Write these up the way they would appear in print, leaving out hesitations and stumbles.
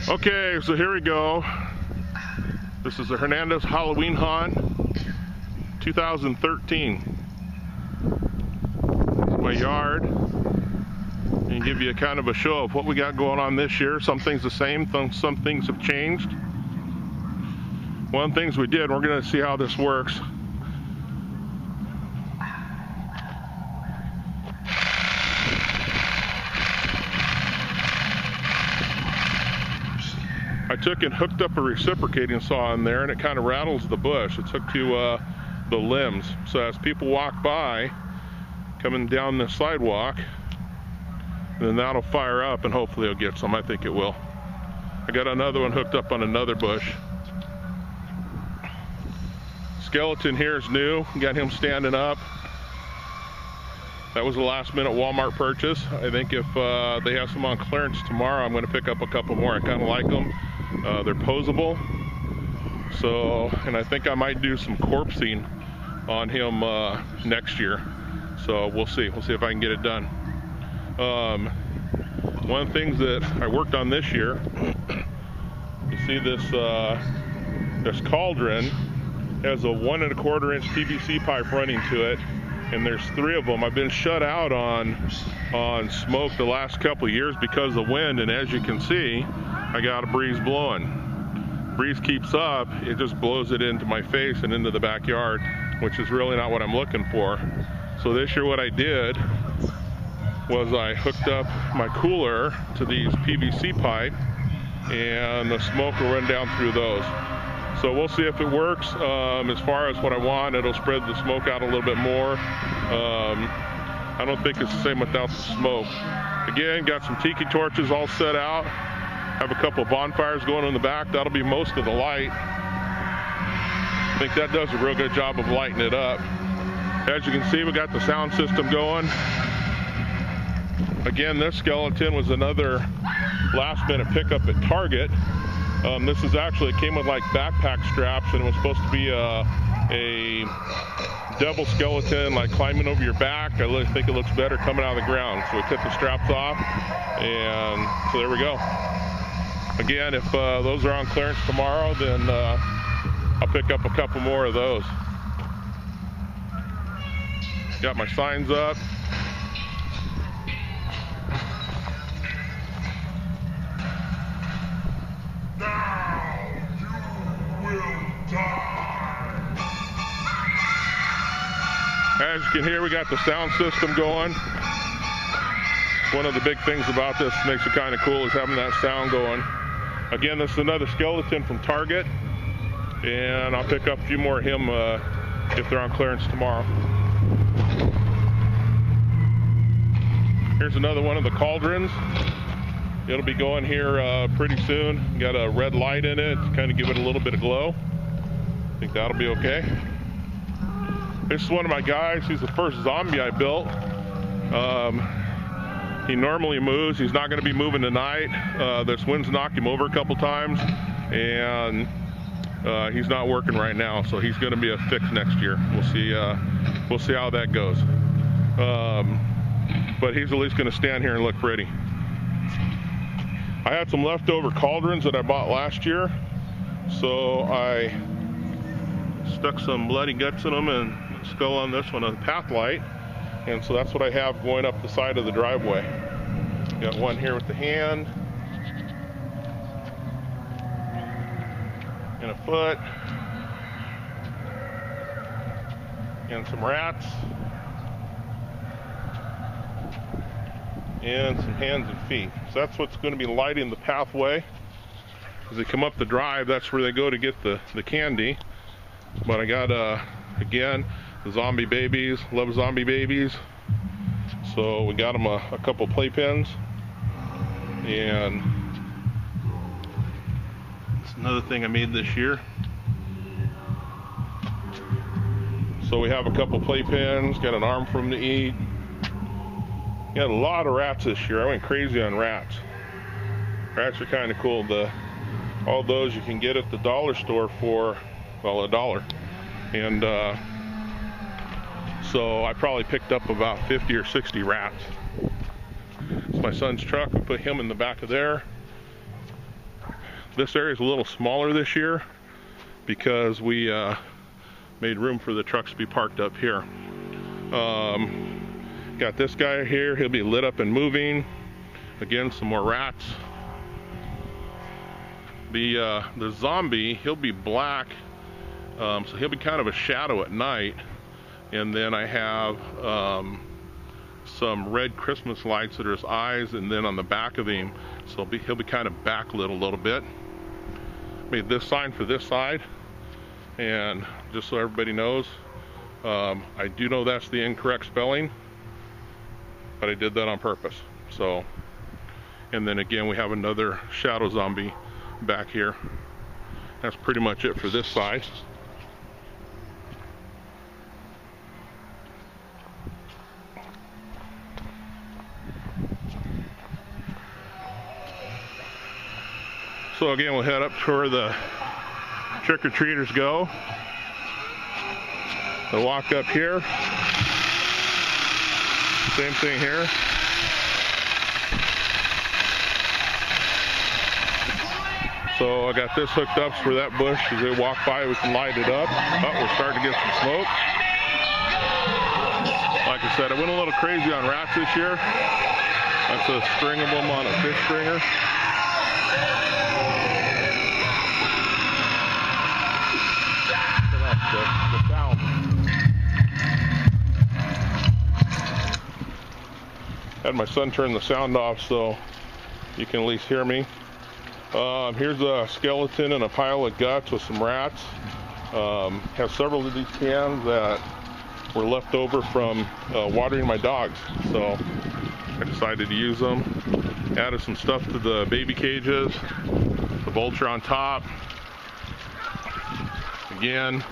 Okay, so here we go. This is the Hernandez Halloween Yard 2013. It's my yard. And give you a kind of a show of what we got going on this year. Some things the same, some things have changed. One of the things we did, we're going to see how this works. I took and hooked up a reciprocating saw in there, and it kind of rattles the bush. It's hooked to the limbs. So as people walk by, coming down the sidewalk, then that'll fire up and hopefully it'll get some. I think it will. I got another one hooked up on another bush. Skeleton here is new. Got him standing up. That was a last minute Walmart purchase. I think if they have some on clearance tomorrow, I'm going to pick up a couple more. I kind of like them. They're posable. So, and I think I might do some corpsing on him next year. So we'll see. We'll see if I can get it done. One of the things that I worked on this year, you see this this cauldron has a 1 1/4 inch PVC pipe running to it, and there's 3 of them. I've been shut out on smoke the last couple of years because of wind, and as you can see, I got a breeze blowing. Breeze keeps up, it just blows it into my face and into the backyard, which is really not what I'm looking for. So this year what I did was I hooked up my cooler to these PVC pipe, and the smoke will run down through those. So we'll see if it works. As far as what I want, it'll spread the smoke out a little bit more. I don't think it's the same without the smoke. Again, got some tiki torches all set out. Have a couple of bonfires going in the back. That'll be most of the light. I think that does a real good job of lighting it up. As you can see, we got the sound system going. Again, this skeleton was another last minute pickup at Target. This is actually, it came with like backpack straps, and it was supposed to be a devil skeleton, like climbing over your back. I think it looks better coming out of the ground. So we took the straps off, and so there we go. Again, if those are on clearance tomorrow, then I'll pick up a couple more of those. Got my signs up. As you can hear, we got the sound system going. One of the big things about this makes it kind of cool is having that sound going. Again, this is another skeleton from Target, and I'll pick up a few more of him if they're on clearance tomorrow. Here's another one of the cauldrons. It'll be going here pretty soon. Got a red light in it to kind of give it a little bit of glow. I think that'll be okay. This is one of my guys. He's the first zombie I built. He normally moves. He's not going to be moving tonight. This wind's knocked him over a couple times, and he's not working right now. So he's going to be a fix next year. We'll see. We'll see how that goes. But he's at least going to stand here and look pretty. I had some leftover cauldrons that I bought last year, so I stuck some bloody guts in them and skull on this one, a path light, and so that's what I have going up the side of the driveway. Got one here with the hand and a foot and some rats and some hands and feet. So that's what's going to be lighting the pathway. As they come up the drive, that's where they go to get the candy. But I got again, the zombie babies. Love zombie babies. So we got them a couple playpens, and it's another thing I made this year. So we have a couple playpens. Got an arm for them to eat. Got a lot of rats this year. I went crazy on rats. Rats are kind of cool. All those you can get at the dollar store for, well, $1. And so I probably picked up about 50 or 60 rats. It's my son's truck. We put him in the back of there. This area is a little smaller this year because we made room for the trucks to be parked up here. Got this guy here, he'll be lit up and moving. Again, some more rats. The zombie, he'll be black, so he'll be kind of a shadow at night. And then I have some red Christmas lights that are his eyes, and then on the back of him, so he'll be kind of backlit a little bit. Made this sign for this side, and just so everybody knows, I do know that's the incorrect spelling, but I did that on purpose. So, and then again, we have another shadow zombie back here. That's pretty much it for this side. So again, we'll head up to where the trick-or-treaters go. They'll walk up here. Same thing here. So I got this hooked up for that bush. As they walk by, we can light it up. Oh, we're starting to get some smoke. Like I said, I went a little crazy on rats this year. That's a string of them on a fish stringer. The sound. Had my son turn the sound off so you can at least hear me. Here's a skeleton and a pile of guts with some rats. Have several of these cans that were left over from watering my dogs, so I decided to use them. Added some stuff to the baby cages, the vulture on top. Again,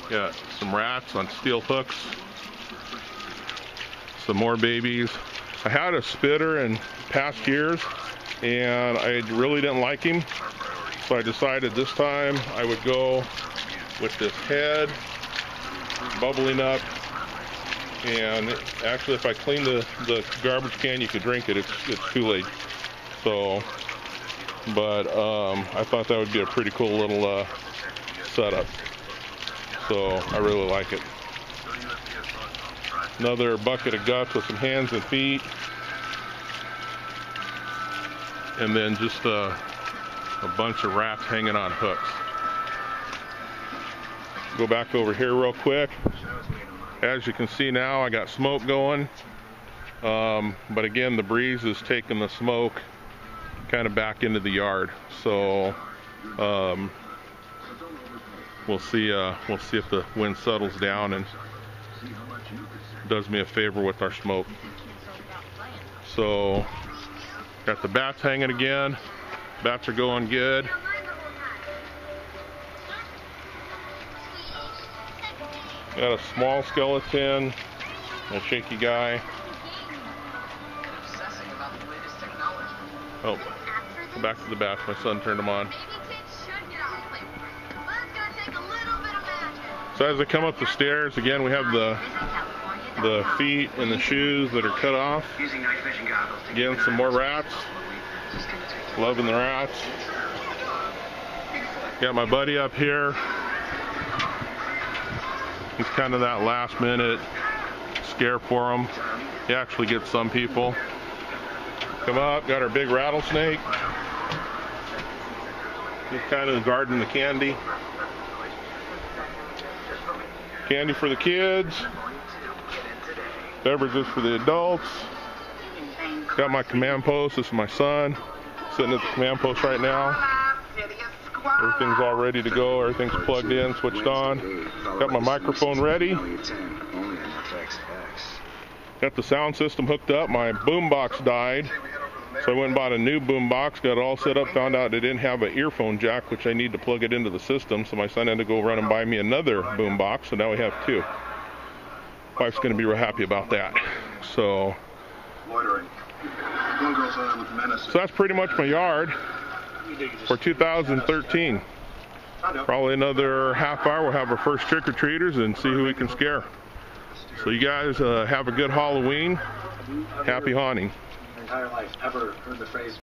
got some rats on steel hooks, some more babies. I had a spitter in past years and I really didn't like him, so I decided this time I would go with this head bubbling up. And actually, if I clean the garbage can, you could drink it. It's too late. So, but I thought that would be a pretty cool little setup. So I really like it. Another bucket of guts with some hands and feet. And then just a bunch of rats hanging on hooks. Go back over here real quick. As you can see now, I got smoke going. But again, the breeze is taking the smoke kind of back into the yard. So we'll see if the wind settles down and does me a favor with our smoke. So got the bats hanging again. Bats are going good. Got a small skeleton, a shaky guy. Oh, back to the bats. My son turned them on. So as I come up the stairs, again, we have the feet and the shoes that are cut off. Again, some more rats. Loving the rats. Got my buddy up here. He's kind of that last minute scare for him. He actually gets some people. Come up, got our big rattlesnake. He's kind of guarding the candy. Candy for the kids. Beverages for the adults. Got my command post. This is my son sitting at the command post right now. Everything's all ready to go. Everything's plugged in, switched on. Got my microphone ready. Got the sound system hooked up. My boom box died, so I went and bought a new boom box. Got it all set up. Found out it didn't have an earphone jack, which I need to plug it into the system. So my son had to go run and buy me another boom box. So now we have two. Wife's going to be real happy about that. So that's pretty much my yard for 2013. Probably another half hour we'll have our first trick-or-treaters and see who we can scare. So you guys have a good Halloween. Happy haunting.